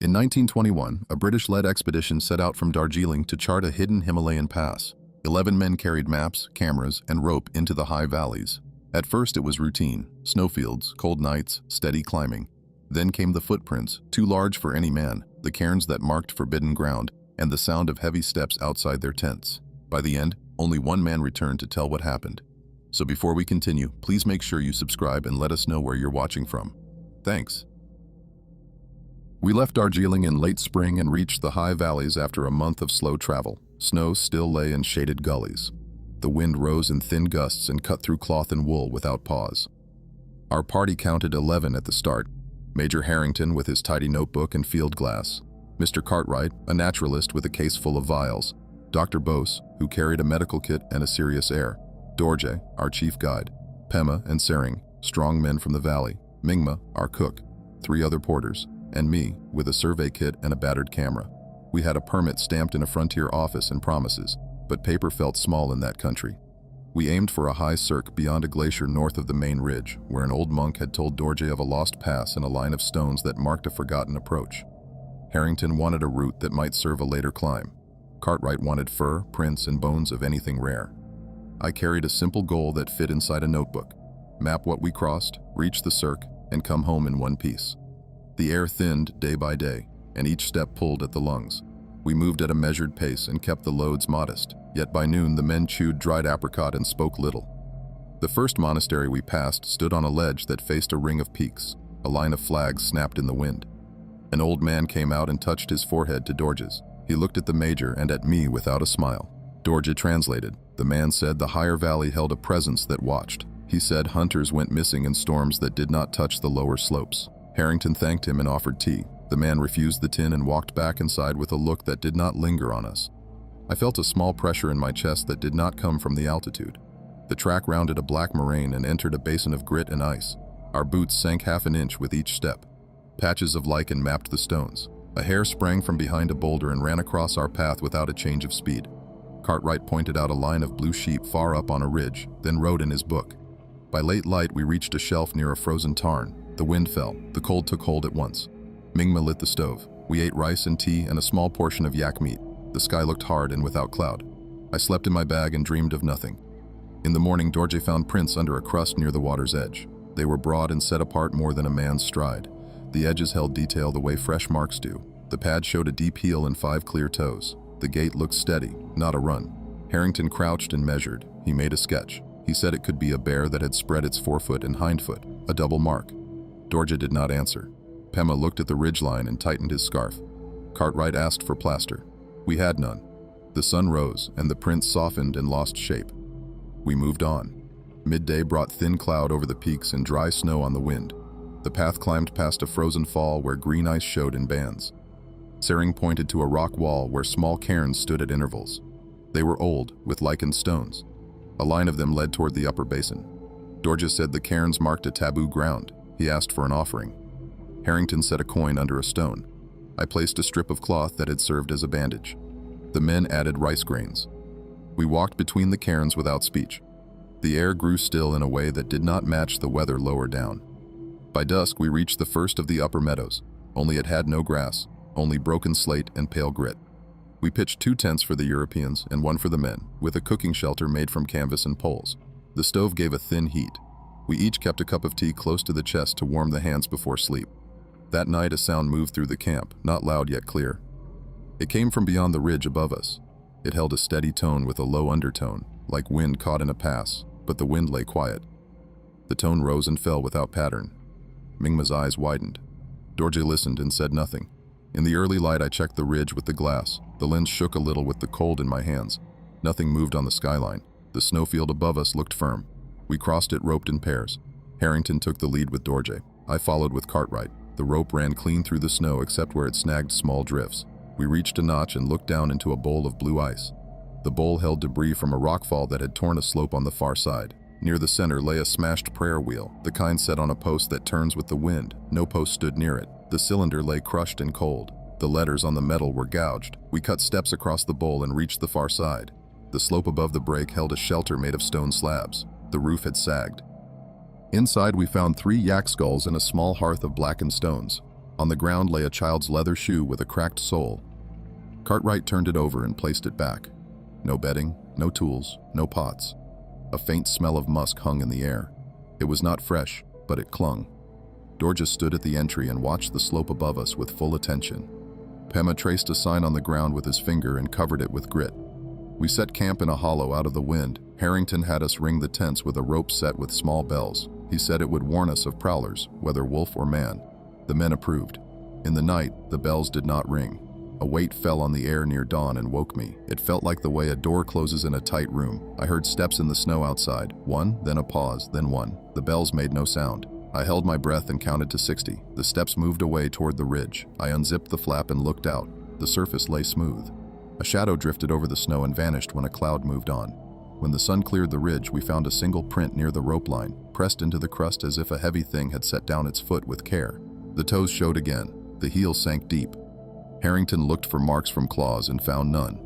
In 1921, a British-led expedition set out from Darjeeling to chart a hidden Himalayan pass. 11 men carried maps, cameras, and rope into the high valleys. At first it was routine: snowfields, cold nights, steady climbing. Then came the footprints, too large for any man, the cairns that marked forbidden ground, and the sound of heavy steps outside their tents. By the end, only one man returned to tell what happened. So before we continue, please make sure you subscribe and let us know where you're watching from. Thanks. We left Darjeeling in late spring and reached the high valleys after a month of slow travel. Snow still lay in shaded gullies. The wind rose in thin gusts and cut through cloth and wool without pause. Our party counted 11 at the start: Major Harrington with his tidy notebook and field glass, Mr. Cartwright, a naturalist with a case full of vials, Dr. Bose, who carried a medical kit and a serious air, Dorje, our chief guide, Pema and Sering, strong men from the valley, Mingma, our cook, 3 other porters, and me, with a survey kit and a battered camera. We had a permit stamped in a frontier office and promises, but paper felt small in that country. We aimed for a high cirque beyond a glacier north of the main ridge, where an old monk had told Dorje of a lost pass and a line of stones that marked a forgotten approach. Harrington wanted a route that might serve a later climb. Cartwright wanted fur, prints, and bones of anything rare. I carried a simple goal that fit inside a notebook: map what we crossed, reach the cirque, and come home in one piece. The air thinned day by day, and each step pulled at the lungs. We moved at a measured pace and kept the loads modest, yet by noon the men chewed dried apricot and spoke little. The first monastery we passed stood on a ledge that faced a ring of peaks. A line of flags snapped in the wind. An old man came out and touched his forehead to Dorje's. He looked at the major and at me without a smile. Dorje translated. The man said the higher valley held a presence that watched. He said hunters went missing in storms that did not touch the lower slopes. Harrington thanked him and offered tea. The man refused the tin and walked back inside with a look that did not linger on us. I felt a small pressure in my chest that did not come from the altitude. The track rounded a black moraine and entered a basin of grit and ice. Our boots sank half an inch with each step. Patches of lichen mapped the stones. A hare sprang from behind a boulder and ran across our path without a change of speed. Cartwright pointed out a line of blue sheep far up on a ridge, then wrote in his book. By late light we reached a shelf near a frozen tarn. The wind fell. The cold took hold at once. Mingma lit the stove. We ate rice and tea and a small portion of yak meat. The sky looked hard and without cloud. I slept in my bag and dreamed of nothing. In the morning, Dorje found prints under a crust near the water's edge. They were broad and set apart more than a man's stride. The edges held detail the way fresh marks do. The pad showed a deep heel and 5 clear toes. The gait looked steady, not a run. Harrington crouched and measured. He made a sketch. He said it could be a bear that had spread its forefoot and hindfoot, a double mark. Dorje did not answer. Pema looked at the ridgeline and tightened his scarf. Cartwright asked for plaster. We had none. The sun rose, and the prints softened and lost shape. We moved on. Midday brought thin cloud over the peaks and dry snow on the wind. The path climbed past a frozen fall where green ice showed in bands. Sering pointed to a rock wall where small cairns stood at intervals. They were old, with lichened stones. A line of them led toward the upper basin. Dorje said the cairns marked a taboo ground. He asked for an offering. Harrington set a coin under a stone. I placed a strip of cloth that had served as a bandage. The men added rice grains. We walked between the cairns without speech. The air grew still in a way that did not match the weather lower down. By dusk we reached the first of the upper meadows, only it had no grass, only broken slate and pale grit. We pitched 2 tents for the Europeans and 1 for the men, with a cooking shelter made from canvas and poles. The stove gave a thin heat. We each kept a cup of tea close to the chest to warm the hands before sleep. That night a sound moved through the camp, not loud yet clear. It came from beyond the ridge above us. It held a steady tone with a low undertone, like wind caught in a pass, but the wind lay quiet. The tone rose and fell without pattern. Mingma's eyes widened. Dorje listened and said nothing. In the early light I checked the ridge with the glass. The lens shook a little with the cold in my hands. Nothing moved on the skyline. The snowfield above us looked firm. We crossed it roped in pairs. Harrington took the lead with Dorje. I followed with Cartwright. The rope ran clean through the snow except where it snagged small drifts. We reached a notch and looked down into a bowl of blue ice. The bowl held debris from a rockfall that had torn a slope on the far side. Near the center lay a smashed prayer wheel, the kind set on a post that turns with the wind. No post stood near it. The cylinder lay crushed and cold. The letters on the metal were gouged. We cut steps across the bowl and reached the far side. The slope above the break held a shelter made of stone slabs. The roof had sagged. Inside we found 3 yak skulls and a small hearth of blackened stones. On the ground lay a child's leather shoe with a cracked sole. Cartwright turned it over and placed it back. No bedding, no tools, no pots. A faint smell of musk hung in the air. It was not fresh, but it clung. Dorja stood at the entry and watched the slope above us with full attention. Pema traced a sign on the ground with his finger and covered it with grit. We set camp in a hollow out of the wind. Harrington had us ring the tents with a rope set with small bells. He said it would warn us of prowlers, whether wolf or man. The men approved. In the night, the bells did not ring. A weight fell on the air near dawn and woke me. It felt like the way a door closes in a tight room. I heard steps in the snow outside. One, then a pause, then one. The bells made no sound. I held my breath and counted to 60. The steps moved away toward the ridge. I unzipped the flap and looked out. The surface lay smooth. A shadow drifted over the snow and vanished when a cloud moved on. When the sun cleared the ridge, we found a single print near the rope line, pressed into the crust as if a heavy thing had set down its foot with care. The toes showed again. The heel sank deep. Harrington looked for marks from claws and found none.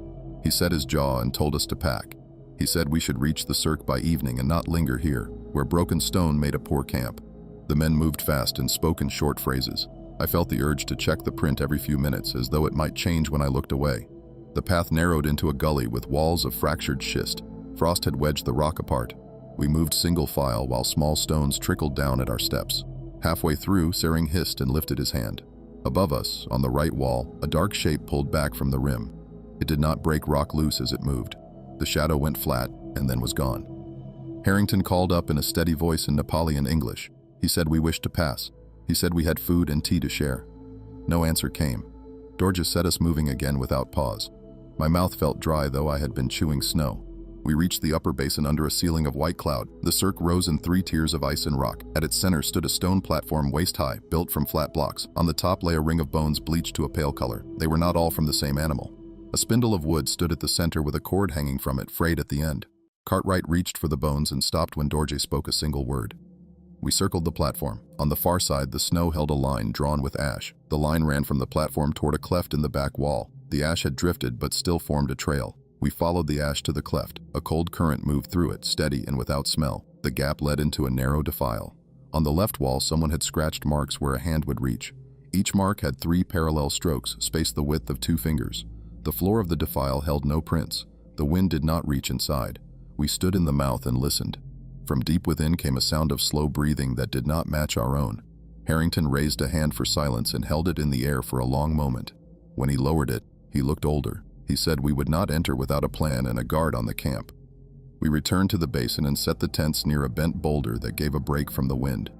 He set his jaw and told us to pack. He said we should reach the cirque by evening and not linger here, where broken stone made a poor camp. The men moved fast and spoke in short phrases. I felt the urge to check the print every few minutes, as though it might change when I looked away. The path narrowed into a gully with walls of fractured schist. Frost had wedged the rock apart. We moved single file while small stones trickled down at our steps. Halfway through, Sering hissed and lifted his hand. Above us, on the right wall, a dark shape pulled back from the rim. It did not break rock loose as it moved. The shadow went flat and then was gone. Harrington called up in a steady voice in Nepali and English. He said we wished to pass. He said we had food and tea to share. No answer came. Dorja set us moving again without pause. My mouth felt dry, though I had been chewing snow. We reached the upper basin under a ceiling of white cloud. The cirque rose in 3 tiers of ice and rock. At its center stood a stone platform waist-high, built from flat blocks. On the top lay a ring of bones bleached to a pale color. They were not all from the same animal. A spindle of wood stood at the center with a cord hanging from it, frayed at the end. Cartwright reached for the bones and stopped when Dorje spoke a single word. We circled the platform. On the far side, the snow held a line drawn with ash. The line ran from the platform toward a cleft in the back wall. The ash had drifted but still formed a trail. We followed the ash to the cleft. A cold current moved through it, steady and without smell. The gap led into a narrow defile. On the left wall, someone had scratched marks where a hand would reach. Each mark had 3 parallel strokes, spaced the width of 2 fingers. The floor of the defile held no prints. The wind did not reach inside. We stood in the mouth and listened. From deep within came a sound of slow breathing that did not match our own. Harrington raised a hand for silence and held it in the air for a long moment. When he lowered it, he looked older. He said we would not enter without a plan and a guard on the camp. We returned to the basin and set the tents near a bent boulder that gave a break from the wind.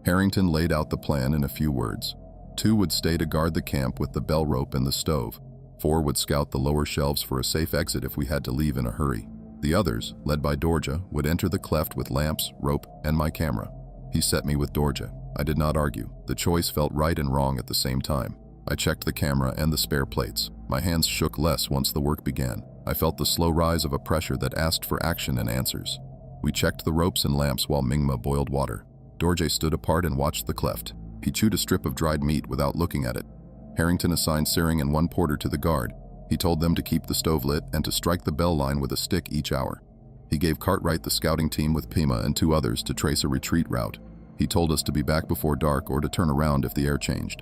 Harrington laid out the plan in a few words. 2 would stay to guard the camp with the bell rope and the stove. 4 would scout the lower shelves for a safe exit if we had to leave in a hurry. The others, led by Dorja, would enter the cleft with lamps, rope, and my camera. He set me with Dorja. I did not argue. The choice felt right and wrong at the same time. I checked the camera and the spare plates. My hands shook less once the work began. I felt the slow rise of a pressure that asked for action and answers. We checked the ropes and lamps while Mingma boiled water. Dorje stood apart and watched the cleft. He chewed a strip of dried meat without looking at it. Harrington assigned Sering and 1 porter to the guard. He told them to keep the stove lit and to strike the bell line with a stick each hour. He gave Cartwright the scouting team with Pema and 2 others to trace a retreat route. He told us to be back before dark or to turn around if the air changed.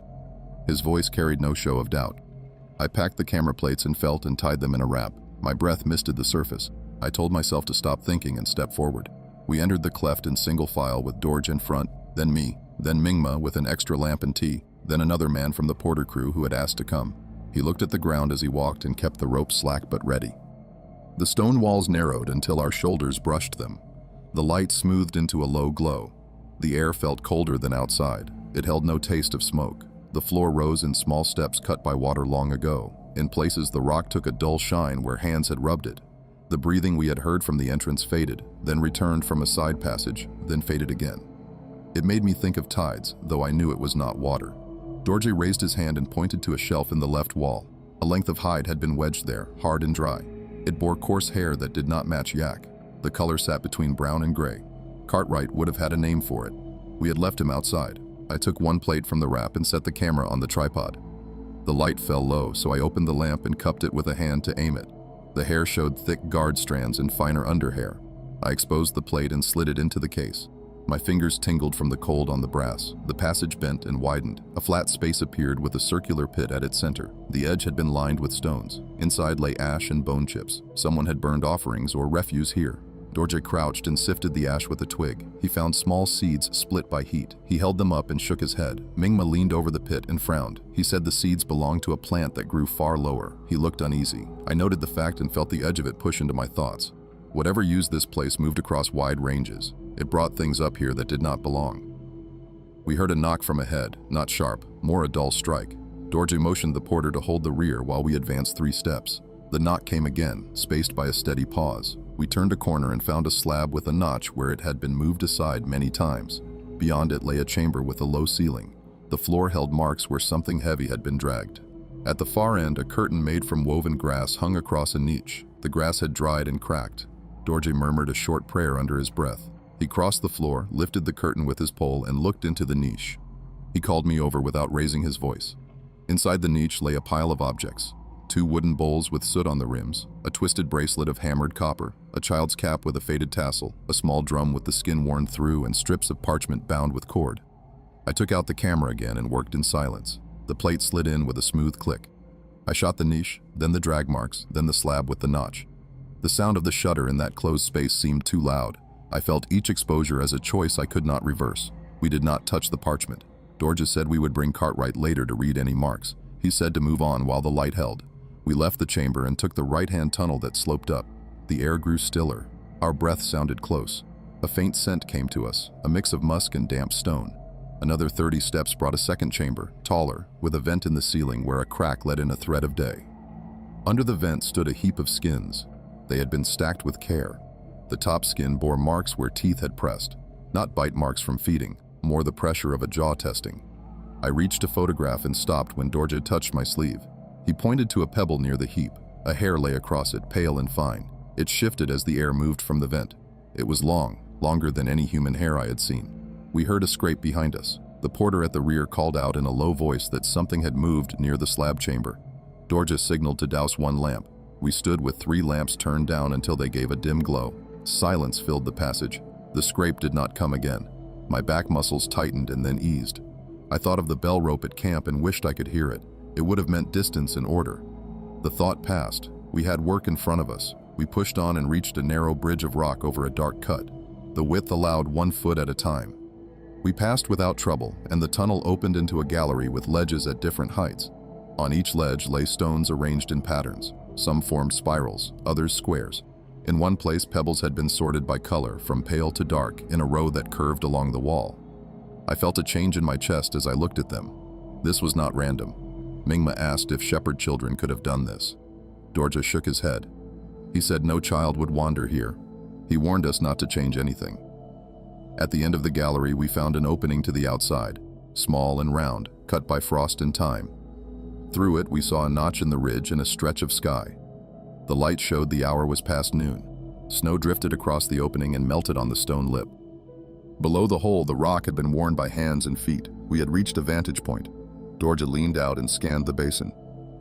His voice carried no show of doubt. I packed the camera plates and felt and tied them in a wrap. My breath misted the surface. I told myself to stop thinking and step forward. We entered the cleft in single file with Dorje in front, then me, then Mingma with an extra lamp and tea, then another man from the porter crew who had asked to come. He looked at the ground as he walked and kept the rope slack but ready. The stone walls narrowed until our shoulders brushed them. The light smoothed into a low glow. The air felt colder than outside. It held no taste of smoke. The floor rose in small steps cut by water long ago. In places, the rock took a dull shine where hands had rubbed it. The breathing we had heard from the entrance faded, then returned from a side passage, then faded again. It made me think of tides, though I knew it was not water. Dorje raised his hand and pointed to a shelf in the left wall. A length of hide had been wedged there, hard and dry. It bore coarse hair that did not match yak. The color sat between brown and gray. Cartwright would have had a name for it. We had left him outside. I took 1 plate from the wrap and set the camera on the tripod. The light fell low, so I opened the lamp and cupped it with a hand to aim it. The hair showed thick guard strands and finer underhair. I exposed the plate and slid it into the case. My fingers tingled from the cold on the brass. The passage bent and widened. A flat space appeared with a circular pit at its center. The edge had been lined with stones. Inside lay ash and bone chips. Someone had burned offerings or refuse here. Dorje crouched and sifted the ash with a twig. He found small seeds split by heat. He held them up and shook his head. Mingma leaned over the pit and frowned. He said the seeds belonged to a plant that grew far lower. He looked uneasy. I noted the fact and felt the edge of it push into my thoughts. Whatever used this place moved across wide ranges. It brought things up here that did not belong. We heard a knock from ahead, not sharp, more a dull strike. Dorje motioned the porter to hold the rear while we advanced 3 steps. The knock came again, spaced by a steady pause. We turned a corner and found a slab with a notch where it had been moved aside many times. Beyond it lay a chamber with a low ceiling. The floor held marks where something heavy had been dragged. At the far end, a curtain made from woven grass hung across a niche. The grass had dried and cracked. Dorje murmured a short prayer under his breath. He crossed the floor, lifted the curtain with his pole, and looked into the niche. He called me over without raising his voice. Inside the niche lay a pile of objects. 2 wooden bowls with soot on the rims, a twisted bracelet of hammered copper, a child's cap with a faded tassel, a small drum with the skin worn through, and strips of parchment bound with cord. I took out the camera again and worked in silence. The plate slid in with a smooth click. I shot the niche, then the drag marks, then the slab with the notch. The sound of the shutter in that closed space seemed too loud. I felt each exposure as a choice I could not reverse. We did not touch the parchment. Dorje said we would bring Cartwright later to read any marks. He said to move on while the light held. We left the chamber and took the right-hand tunnel that sloped up. The air grew stiller. Our breath sounded close. A faint scent came to us, a mix of musk and damp stone. Another 30 steps brought a second chamber, taller, with a vent in the ceiling where a crack let in a thread of day. Under the vent stood a heap of skins. They had been stacked with care. The top skin bore marks where teeth had pressed, not bite marks from feeding, more the pressure of a jaw testing. I reached to photograph and stopped when Dorje touched my sleeve. He pointed to a pebble near the heap. A hair lay across it, pale and fine. It shifted as the air moved from the vent. It was long, longer than any human hair I had seen. We heard a scrape behind us. The porter at the rear called out in a low voice that something had moved near the slab chamber. Dorje signaled to douse 1 lamp. We stood with 3 lamps turned down until they gave a dim glow. Silence filled the passage. The scrape did not come again. My back muscles tightened and then eased. I thought of the bell rope at camp and wished I could hear it. It would have meant distance and order. The thought passed. We had work in front of us. We pushed on and reached a narrow bridge of rock over a dark cut. The width allowed 1 foot at a time. We passed without trouble, and the tunnel opened into a gallery with ledges at different heights. On each ledge lay stones arranged in patterns. Some formed spirals, others squares. In one place, pebbles had been sorted by color, from pale to dark, in a row that curved along the wall. I felt a change in my chest as I looked at them. This was not random. Mingma asked if shepherd children could have done this. Dorje shook his head. He said no child would wander here. He warned us not to change anything. At the end of the gallery, we found an opening to the outside, small and round, cut by frost and time. Through it, we saw a notch in the ridge and a stretch of sky. The light showed the hour was past noon. Snow drifted across the opening and melted on the stone lip. Below the hole, the rock had been worn by hands and feet. We had reached a vantage point. Dorje leaned out and scanned the basin.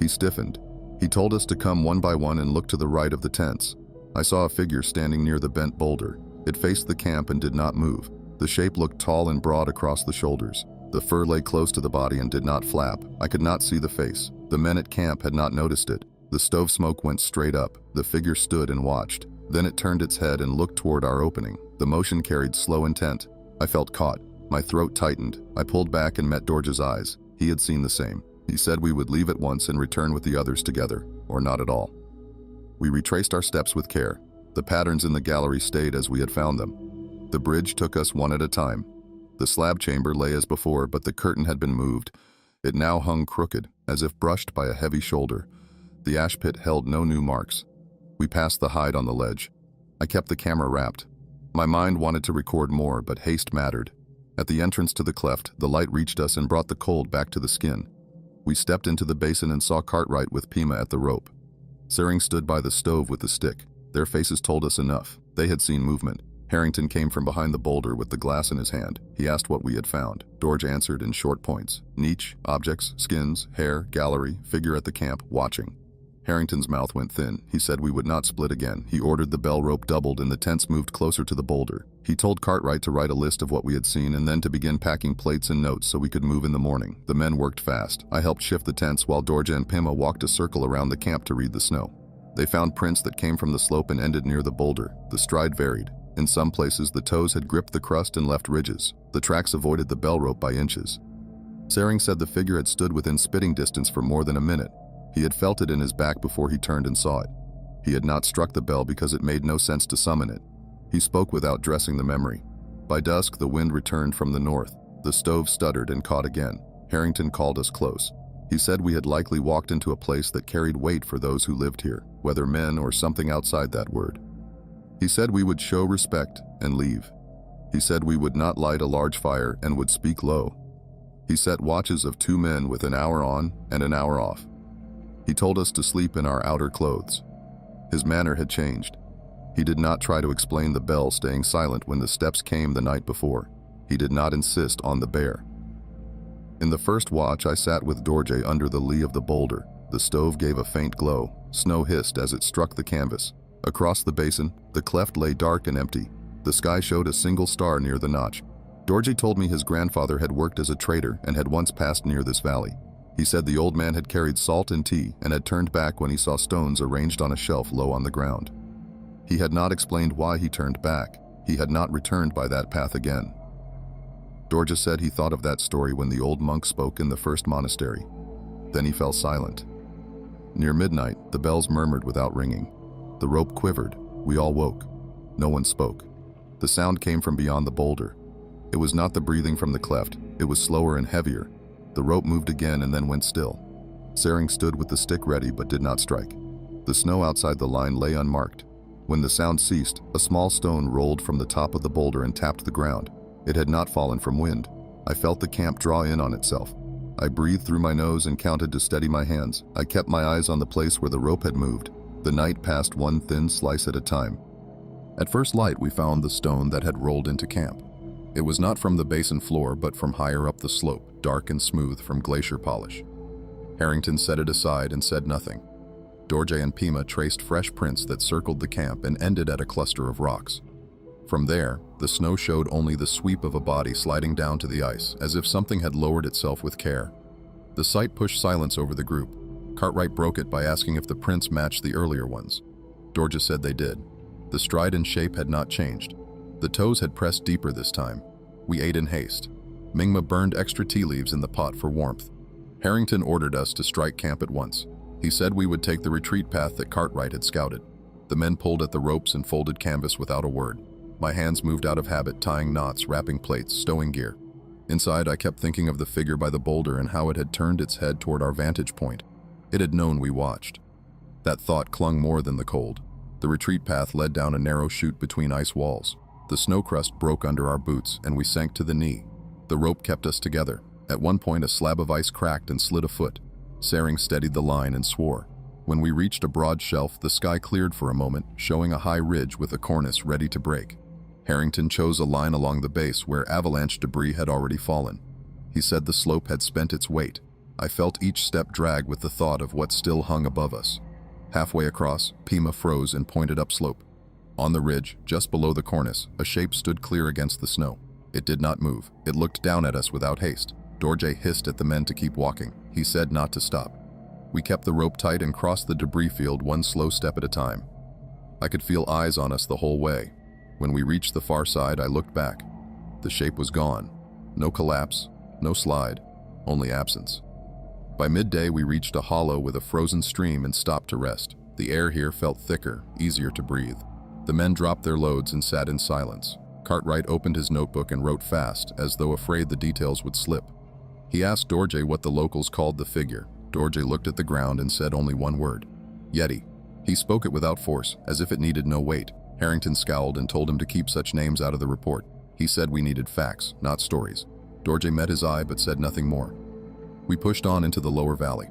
He stiffened. He told us to come one by one and look to the right of the tents. I saw a figure standing near the bent boulder. It faced the camp and did not move. The shape looked tall and broad across the shoulders. The fur lay close to the body and did not flap. I could not see the face. The men at camp had not noticed it. The stove smoke went straight up. The figure stood and watched. Then it turned its head and looked toward our opening. The motion carried slow intent. I felt caught. My throat tightened. I pulled back and met Dorje's eyes. He had seen the same. He said we would leave at once and return with the others together, or not at all. We retraced our steps with care. The patterns in the gallery stayed as we had found them. The bridge took us one at a time. The slab chamber lay as before, but the curtain had been moved. It now hung crooked, as if brushed by a heavy shoulder. The ash pit held no new marks. We passed the hide on the ledge. I kept the camera wrapped. My mind wanted to record more, but haste mattered. At the entrance to the cleft, the light reached us and brought the cold back to the skin. We stepped into the basin and saw Cartwright with Pima at the rope. Sering stood by the stove with the stick. Their faces told us enough. They had seen movement. Harrington came from behind the boulder with the glass in his hand. He asked what we had found. Dorje answered in short points. Niche, objects, skins, hair, gallery, figure at the camp, watching. Harrington's mouth went thin. He said we would not split again. He ordered the bell rope doubled and the tents moved closer to the boulder. He told Cartwright to write a list of what we had seen and then to begin packing plates and notes so we could move in the morning. The men worked fast. I helped shift the tents while Dorja and Pima walked a circle around the camp to read the snow. They found prints that came from the slope and ended near the boulder. The stride varied. In some places, the toes had gripped the crust and left ridges. The tracks avoided the bell rope by inches. Sering said the figure had stood within spitting distance for more than a minute. He had felt it in his back before he turned and saw it. He had not struck the bell because it made no sense to summon it. He spoke without dressing the memory. By dusk, the wind returned from the north. The stove stuttered and caught again. Harrington called us close. He said we had likely walked into a place that carried weight for those who lived here, whether men or something outside that word. He said we would show respect and leave. He said we would not light a large fire and would speak low. He set watches of 2 men with an hour on and an hour off. He told us to sleep in our outer clothes. His manner had changed. He did not try to explain the bell staying silent when the steps came the night before. He did not insist on the bear. In the first watch, I sat with Dorje under the lee of the boulder. The stove gave a faint glow. Snow hissed as it struck the canvas. Across the basin, the cleft lay dark and empty. The sky showed a single star near the notch. Dorje told me his grandfather had worked as a trader and had once passed near this valley. He said the old man had carried salt and tea and had turned back when he saw stones arranged on a shelf low on the ground. He had not explained why he turned back. He had not returned by that path again. Dorje said he thought of that story when the old monk spoke in the first monastery. Then he fell silent. Near midnight, the bells murmured without ringing. The rope quivered. We all woke. No one spoke. The sound came from beyond the boulder. It was not the breathing from the cleft. It was slower and heavier. The rope moved again and then went still. Sering stood with the stick ready but did not strike. The snow outside the line lay unmarked. When the sound ceased, a small stone rolled from the top of the boulder and tapped the ground. It had not fallen from wind. I felt the camp draw in on itself. I breathed through my nose and counted to steady my hands. I kept my eyes on the place where the rope had moved. The night passed one thin slice at a time. At first light, we found the stone that had rolled into camp. It was not from the basin floor, but from higher up the slope, dark and smooth from glacier polish. Harrington set it aside and said nothing. Dorje and Pima traced fresh prints that circled the camp and ended at a cluster of rocks. From there, the snow showed only the sweep of a body sliding down to the ice, as if something had lowered itself with care. The sight pushed silence over the group. Cartwright broke it by asking if the prints matched the earlier ones. Dorje said they did. The stride and shape had not changed. The toes had pressed deeper this time. We ate in haste. Mingma burned extra tea leaves in the pot for warmth. Harrington ordered us to strike camp at once. He said we would take the retreat path that Cartwright had scouted. The men pulled at the ropes and folded canvas without a word. My hands moved out of habit, tying knots, wrapping plates, stowing gear. Inside, I kept thinking of the figure by the boulder and how it had turned its head toward our vantage point. It had known we watched. That thought clung more than the cold. The retreat path led down a narrow chute between ice walls. The snow crust broke under our boots, and we sank to the knee. The rope kept us together. At one point, a slab of ice cracked and slid a foot. Sering steadied the line and swore. When we reached a broad shelf, the sky cleared for a moment, showing a high ridge with a cornice ready to break. Harrington chose a line along the base where avalanche debris had already fallen. He said the slope had spent its weight. I felt each step drag with the thought of what still hung above us. Halfway across, Pima froze and pointed upslope. On the ridge, just below the cornice, a shape stood clear against the snow. It did not move. It looked down at us without haste. Dorje hissed at the men to keep walking. He said not to stop. We kept the rope tight and crossed the debris field one slow step at a time. I could feel eyes on us the whole way. When we reached the far side, I looked back. The shape was gone. No collapse, no slide, only absence. By midday, we reached a hollow with a frozen stream and stopped to rest. The air here felt thicker, easier to breathe. The men dropped their loads and sat in silence. Cartwright opened his notebook and wrote fast, as though afraid the details would slip. He asked Dorje what the locals called the figure. Dorje looked at the ground and said only one word: Yeti. He spoke it without force, as if it needed no weight. Harrington scowled and told him to keep such names out of the report. He said we needed facts, not stories. Dorje met his eye but said nothing more. We pushed on into the lower valley.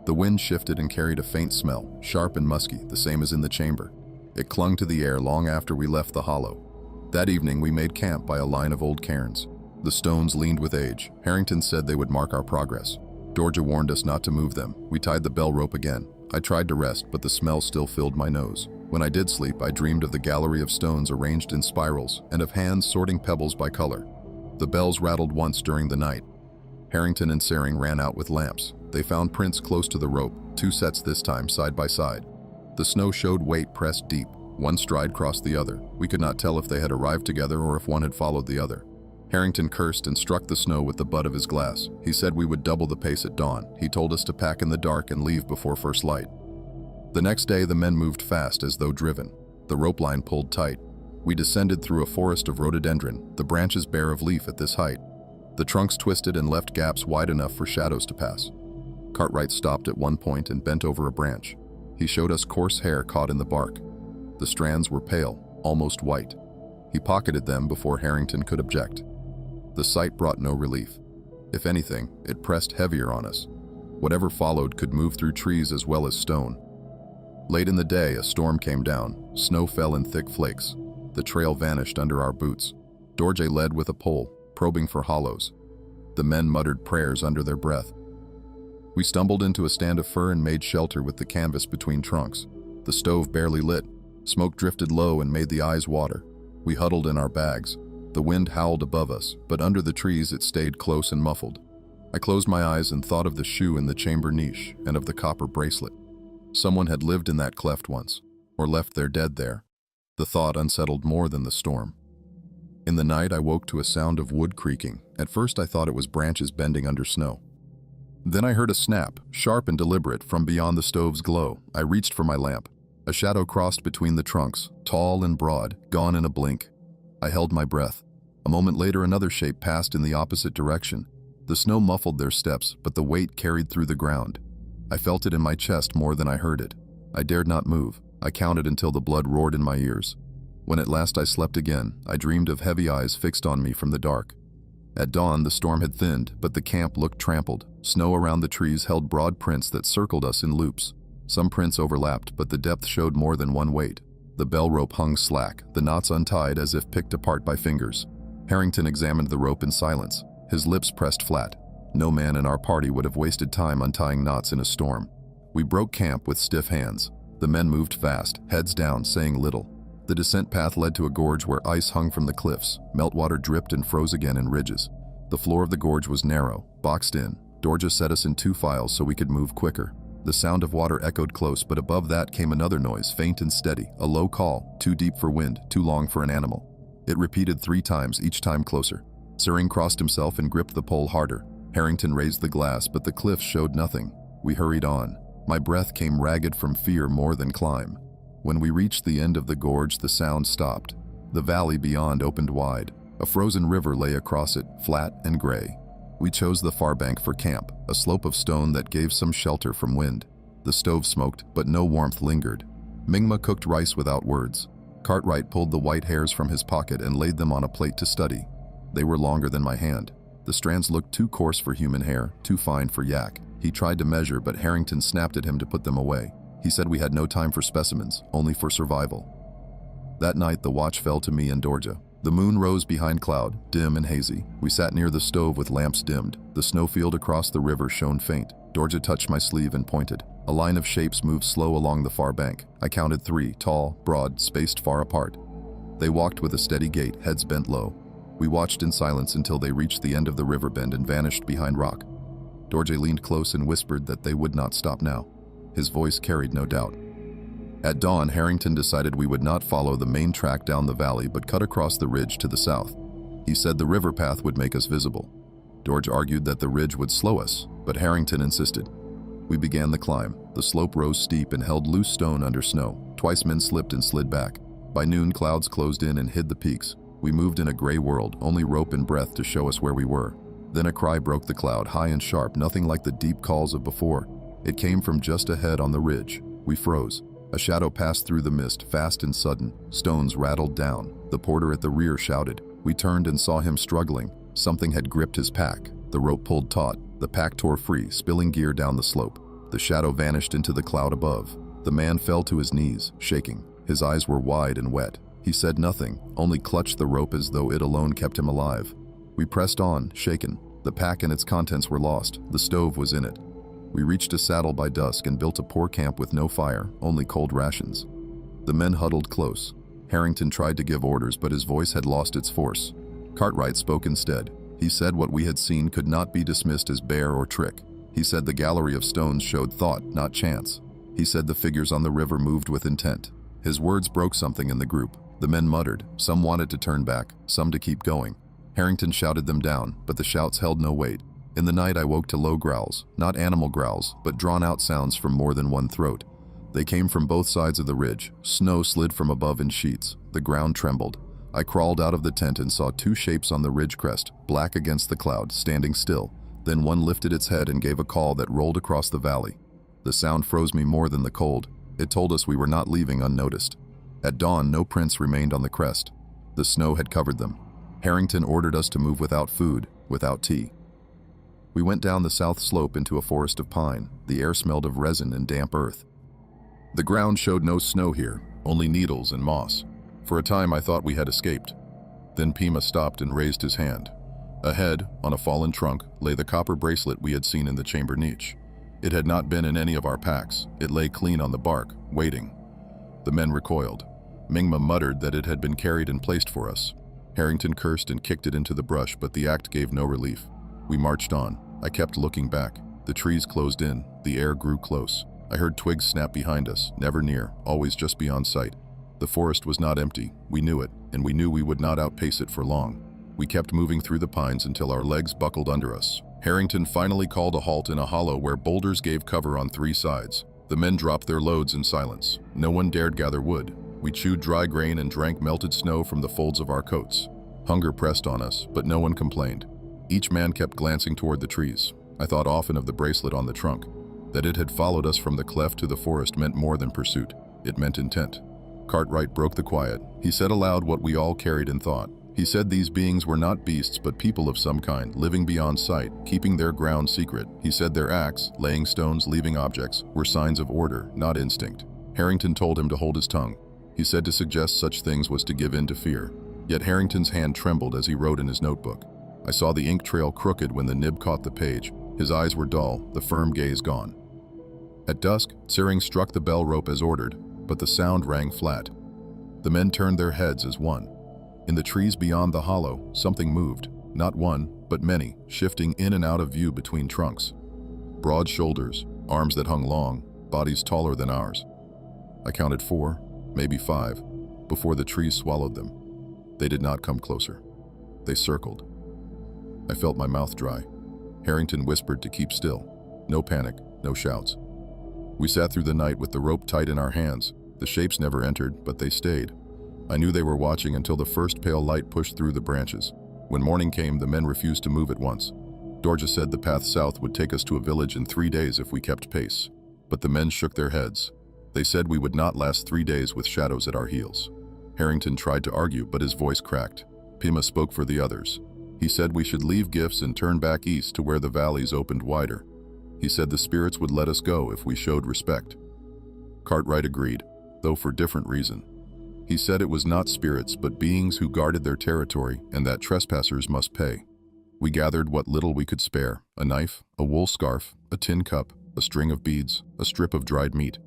The wind shifted and carried a faint smell, sharp and musky, the same as in the chamber. It clung to the air long after we left the hollow. That evening we made camp by a line of old cairns. The stones leaned with age. Harrington said they would mark our progress. Dorje warned us not to move them. We tied the bell rope again. I tried to rest, but the smell still filled my nose. When I did sleep, I dreamed of the gallery of stones arranged in spirals and of hands sorting pebbles by color. The bells rattled once during the night. Harrington and Saring ran out with lamps. They found prints close to the rope, 2 sets this time, side by side. The snow showed weight pressed deep. One stride crossed the other. We could not tell if they had arrived together or if one had followed the other. Harrington cursed and struck the snow with the butt of his glass. He said we would double the pace at dawn. He told us to pack in the dark and leave before first light. The next day, the men moved fast as though driven. The rope line pulled tight. We descended through a forest of rhododendron, the branches bare of leaf at this height. The trunks twisted and left gaps wide enough for shadows to pass. Cartwright stopped at one point and bent over a branch. He showed us coarse hair caught in the bark. The strands were pale, almost white. He pocketed them before Harrington could object. The sight brought no relief. If anything, it pressed heavier on us. Whatever followed could move through trees as well as stone. Late in the day, a storm came down. Snow fell in thick flakes. The trail vanished under our boots. Dorje led with a pole, probing for hollows. The men muttered prayers under their breath. We stumbled into a stand of fir and made shelter with the canvas between trunks. The stove barely lit. Smoke drifted low and made the eyes water. We huddled in our bags. The wind howled above us, but under the trees it stayed close and muffled. I closed my eyes and thought of the shoe in the chamber niche and of the copper bracelet. Someone had lived in that cleft once, or left their dead there. The thought unsettled more than the storm. In the night, I woke to a sound of wood creaking. At first, I thought it was branches bending under snow. Then I heard a snap, sharp and deliberate, from beyond the stove's glow. I reached for my lamp. A shadow crossed between the trunks, tall and broad, gone in a blink. I held my breath. A moment later, another shape passed in the opposite direction. The snow muffled their steps, but the weight carried through the ground. I felt it in my chest more than I heard it. I dared not move. I counted until the blood roared in my ears. When at last I slept again, I dreamed of heavy eyes fixed on me from the dark. At dawn, the storm had thinned, but the camp looked trampled. Snow around the trees held broad prints that circled us in loops. Some prints overlapped, but the depth showed more than one weight. The bell rope hung slack, the knots untied as if picked apart by fingers. Harrington examined the rope in silence, his lips pressed flat. No man in our party would have wasted time untying knots in a storm. We broke camp with stiff hands. The men moved fast, heads down, saying little. The descent path led to a gorge where ice hung from the cliffs. Meltwater dripped and froze again in ridges. The floor of the gorge was narrow, boxed in. Dorje set us in 2 files so we could move quicker. The sound of water echoed close, but above that came another noise, faint and steady, a low call, too deep for wind, too long for an animal. It repeated 3 times, each time closer. Saring crossed himself and gripped the pole harder. Harrington raised the glass, but the cliffs showed nothing. We hurried on. My breath came ragged from fear more than climb. When we reached the end of the gorge, the sound stopped. The valley beyond opened wide. A frozen river lay across it, flat and gray. We chose the far bank for camp, a slope of stone that gave some shelter from wind. The stove smoked, but no warmth lingered. Mingma cooked rice without words. Cartwright pulled the white hairs from his pocket and laid them on a plate to study. They were longer than my hand. The strands looked too coarse for human hair, too fine for yak. He tried to measure, but Harrington snapped at him to put them away. He said we had no time for specimens, only for survival. That night, the watch fell to me and Dorje. The moon rose behind cloud, dim and hazy. We sat near the stove with lamps dimmed. The snowfield across the river shone faint. Dorje touched my sleeve and pointed. A line of shapes moved slow along the far bank. I counted 3, tall, broad, spaced far apart. They walked with a steady gait, heads bent low. We watched in silence until they reached the end of the river bend and vanished behind rock. Dorje leaned close and whispered that they would not stop now. His voice carried no doubt. At dawn, Harrington decided we would not follow the main track down the valley but cut across the ridge to the south. He said the river path would make us visible. Dorje argued that the ridge would slow us, but Harrington insisted. We began the climb. The slope rose steep and held loose stone under snow. Twice men slipped and slid back. By noon, clouds closed in and hid the peaks. We moved in a gray world, only rope and breath to show us where we were. Then a cry broke the cloud, high and sharp, nothing like the deep calls of before. It came from just ahead on the ridge. We froze. A shadow passed through the mist, fast and sudden. Stones rattled down. The porter at the rear shouted. We turned and saw him struggling. Something had gripped his pack. The rope pulled taut. The pack tore free, spilling gear down the slope. The shadow vanished into the cloud above. The man fell to his knees, shaking. His eyes were wide and wet. He said nothing, only clutched the rope as though it alone kept him alive. We pressed on, shaken. The pack and its contents were lost. The stove was in it. We reached a saddle by dusk and built a poor camp with no fire, only cold rations. The men huddled close. Harrington tried to give orders, but his voice had lost its force. Cartwright spoke instead. He said what we had seen could not be dismissed as bear or trick. He said the gallery of stones showed thought, not chance. He said the figures on the river moved with intent. His words broke something in the group. The men muttered. Some wanted to turn back, some to keep going. Harrington shouted them down, but the shouts held no weight. In the night I woke to low growls, not animal growls, but drawn-out sounds from more than one throat. They came from both sides of the ridge. Snow slid from above in sheets. The ground trembled. I crawled out of the tent and saw two shapes on the ridge crest, black against the cloud, standing still. Then one lifted its head and gave a call that rolled across the valley. The sound froze me more than the cold. It told us we were not leaving unnoticed. At dawn, no prints remained on the crest. The snow had covered them. Harrington ordered us to move without food, without tea. We went down the south slope into a forest of pine. The air smelled of resin and damp earth. The ground showed no snow here, only needles and moss. For a time I thought we had escaped. Then Pima stopped and raised his hand. Ahead, on a fallen trunk, lay the copper bracelet we had seen in the chamber niche. It had not been in any of our packs. It lay clean on the bark, waiting. The men recoiled. Mingma muttered that it had been carried and placed for us. Harrington cursed and kicked it into the brush, but the act gave no relief. We marched on. I kept looking back. The trees closed in. The air grew close. I heard twigs snap behind us, never near, always just beyond sight. The forest was not empty. We knew it, and we knew we would not outpace it for long. We kept moving through the pines until our legs buckled under us. Harrington finally called a halt in a hollow where boulders gave cover on three sides. The men dropped their loads in silence. No one dared gather wood. We chewed dry grain and drank melted snow from the folds of our coats. Hunger pressed on us, but no one complained. Each man kept glancing toward the trees. I thought often of the bracelet on the trunk. That it had followed us from the cleft to the forest meant more than pursuit. It meant intent. Cartwright broke the quiet. He said aloud what we all carried in thought. He said these beings were not beasts but people of some kind, living beyond sight, keeping their ground secret. He said their acts, laying stones, leaving objects, were signs of order, not instinct. Harrington told him to hold his tongue. He said to suggest such things was to give in to fear. Yet Harrington's hand trembled as he wrote in his notebook. I saw the ink trail crooked when the nib caught the page. His eyes were dull, the firm gaze gone. At dusk, Tsering struck the bell rope as ordered, but the sound rang flat. The men turned their heads as one. In the trees beyond the hollow, something moved, not one, but many, shifting in and out of view between trunks. Broad shoulders, arms that hung long, bodies taller than ours. I counted 4, maybe 5, before the trees swallowed them. They did not come closer. They circled. I felt my mouth dry. Harrington whispered to keep still. No panic, no shouts. We sat through the night with the rope tight in our hands. The shapes never entered, but they stayed. I knew they were watching until the first pale light pushed through the branches. When morning came, the men refused to move at once. Dorja said the path south would take us to a village in 3 days if we kept pace. But the men shook their heads. They said we would not last 3 days with shadows at our heels. Harrington tried to argue, but his voice cracked. Pima spoke for the others. He said we should leave gifts and turn back east to where the valleys opened wider. He said the spirits would let us go if we showed respect. Cartwright agreed, though for different reason. He said it was not spirits but beings who guarded their territory and that trespassers must pay. We gathered what little we could spare, a knife, a wool scarf, a tin cup, a string of beads, a strip of dried meat.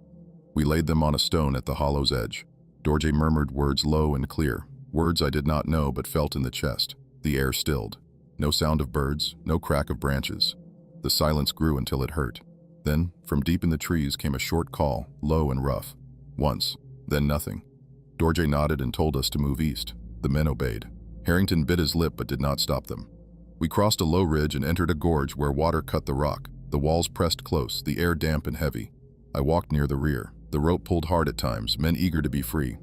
We laid them on a stone at the hollow's edge. Dorje murmured words low and clear, words I did not know but felt in the chest. The air stilled. No sound of birds, no crack of branches. The silence grew until it hurt. Then, from deep in the trees came a short call, low and rough. Once, then nothing. Dorje nodded and told us to move east. The men obeyed. Harrington bit his lip but did not stop them. We crossed a low ridge and entered a gorge where water cut the rock. The walls pressed close, the air damp and heavy. I walked near the rear. The rope pulled hard at times, men eager to be free.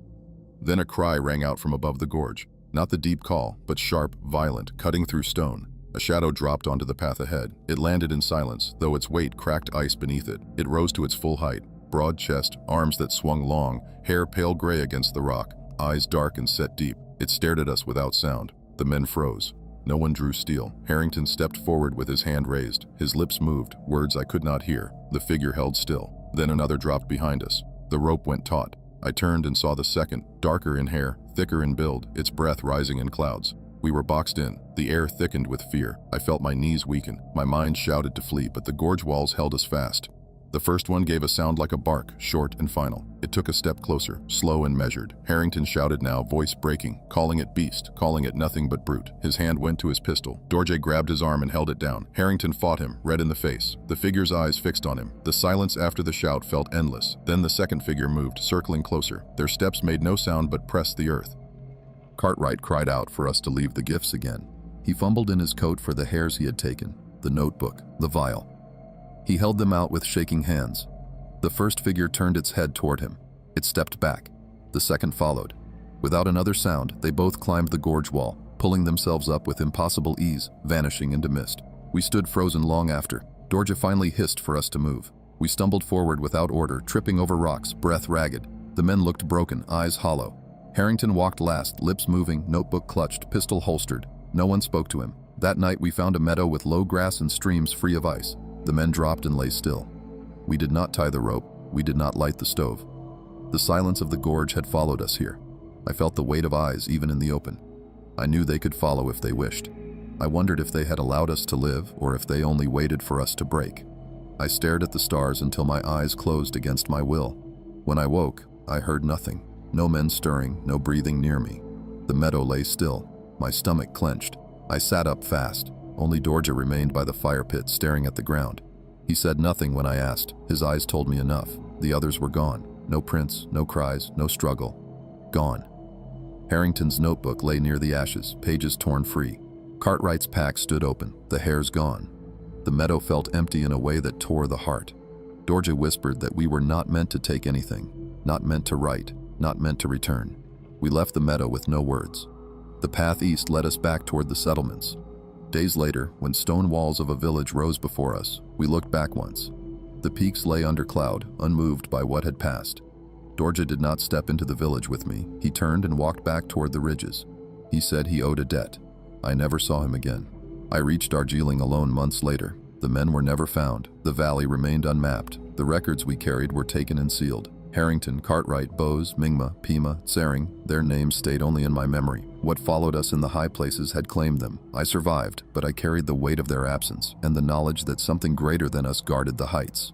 Then a cry rang out from above the gorge. Not the deep call, but sharp, violent, cutting through stone. A shadow dropped onto the path ahead. It landed in silence, though its weight cracked ice beneath it. It rose to its full height. Broad chest, arms that swung long, hair pale gray against the rock, eyes dark and set deep. It stared at us without sound. The men froze. No one drew steel. Harrington stepped forward with his hand raised. His lips moved, words I could not hear. The figure held still. Then another dropped behind us. The rope went taut. I turned and saw the second, darker in hair, thicker in build, its breath rising in clouds. We were boxed in. The air thickened with fear. I felt my knees weaken. My mind shouted to flee, but the gorge walls held us fast. The first one gave a sound like a bark, short and final. It took a step closer, slow and measured. Harrington shouted now, voice breaking, calling it beast, calling it nothing but brute. His hand went to his pistol. Dorje grabbed his arm and held it down. Harrington fought him, red in the face. The figure's eyes fixed on him. The silence after the shout felt endless. Then the second figure moved, circling closer. Their steps made no sound but pressed the earth. Cartwright cried out for us to leave the gifts again. He fumbled in his coat for the hairs he had taken, the notebook, the vial. He held them out with shaking hands. The first figure turned its head toward him. It stepped back. The second followed. Without another sound, they both climbed the gorge wall, pulling themselves up with impossible ease, vanishing into mist. We stood frozen long after. Dorje finally hissed for us to move. We stumbled forward without order, tripping over rocks, breath ragged. The men looked broken, eyes hollow. Harrington walked last, lips moving, notebook clutched, pistol holstered. No one spoke to him. That night we found a meadow with low grass and streams free of ice. The men dropped and lay still. We did not tie the rope. We did not light the stove. The silence of the gorge had followed us here. I felt the weight of eyes even in the open. I knew they could follow if they wished. I wondered if they had allowed us to live or if they only waited for us to break. I stared at the stars until my eyes closed against my will. When I woke, I heard nothing. No men stirring, no breathing near me. The meadow lay still. My stomach clenched. I sat up fast. Only Dorje remained by the fire pit, staring at the ground. He said nothing when I asked. His eyes told me enough. The others were gone. No prints, no cries, no struggle. Gone. Harrington's notebook lay near the ashes, pages torn free. Cartwright's pack stood open, the hairs gone. The meadow felt empty in a way that tore the heart. Dorje whispered that we were not meant to take anything, not meant to write, not meant to return. We left the meadow with no words. The path east led us back toward the settlements. Days later, when stone walls of a village rose before us, we looked back once. The peaks lay under cloud, unmoved by what had passed. Dorje did not step into the village with me. He turned and walked back toward the ridges. He said he owed a debt. I never saw him again. I reached Darjeeling alone months later. The men were never found. The valley remained unmapped. The records we carried were taken and sealed. Harrington, Cartwright, Bose, Mingma, Pima, Tsering, their names stayed only in my memory. What followed us in the high places had claimed them. I survived, but I carried the weight of their absence and the knowledge that something greater than us guarded the heights.